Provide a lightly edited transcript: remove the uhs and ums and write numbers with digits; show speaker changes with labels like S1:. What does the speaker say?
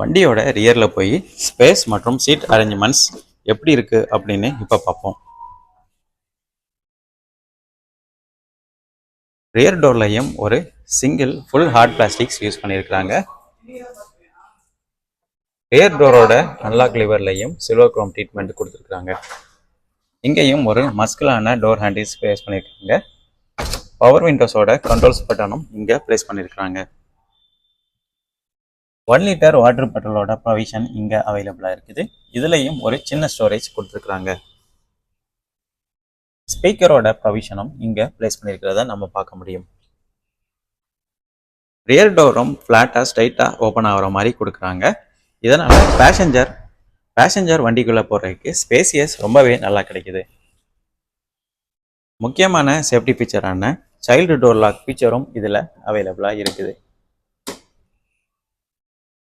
S1: வண்டியோட ரியரில் போய் ஸ்பேஸ் மற்றும் சீட் அரேஞ்ச்மெண்ட்ஸ் எப்படி இருக்குது அப்படின்னு இப்போ பார்ப்போம். ரியர் டோர்லையும் ஒரு single full hard plastics use பண்ணியிருக்கிறாங்க. ரியர் டோரோட அன்லாக் லிவர்லையும் சில்வர் குரோம் ட்ரீட்மெண்ட் கொடுத்துருக்காங்க. இங்கேயும் ஒரு மஸ்கிளான டோர் ஹேண்டில்ஸ் ப்ளேஸ் பண்ணியிருக்காங்க. பவர் விண்டோஸோட கண்ட்ரோல்ஸ் பட்டனும் இங்கே ப்ளேஸ் பண்ணியிருக்காங்க. 1 லிட்டர் வாட்டர் பாட்டிலோட ப்ரொவிஷன் இங்கே அவைலபிளாக இருக்குது. இதுலேயும் ஒரு சின்ன ஸ்டோரேஜ் கொடுத்துருக்குறாங்க. ஸ்பீக்கரோட ப்ரொவிஷனும் இங்கே ப்ளேஸ் பண்ணியிருக்கிறத நம்ம பார்க்க முடியும். ரியர் டோரும் ஃப்ளாட்டாக ஸ்ட்ரைட்டாக ஓப்பன் ஆகிற மாதிரி கொடுக்குறாங்க. இதனால் பேசஞ்சர் வண்டிக்குள்ளே போகிறதுக்கு ஸ்பேசியஸ் ரொம்பவே நல்லா கிடைக்குது. முக்கியமான சேஃப்டி ஃபீச்சரான சைல்டு டோர் லாக் ஃபீச்சரும் இதில் அவைலபிளாக இருக்குது.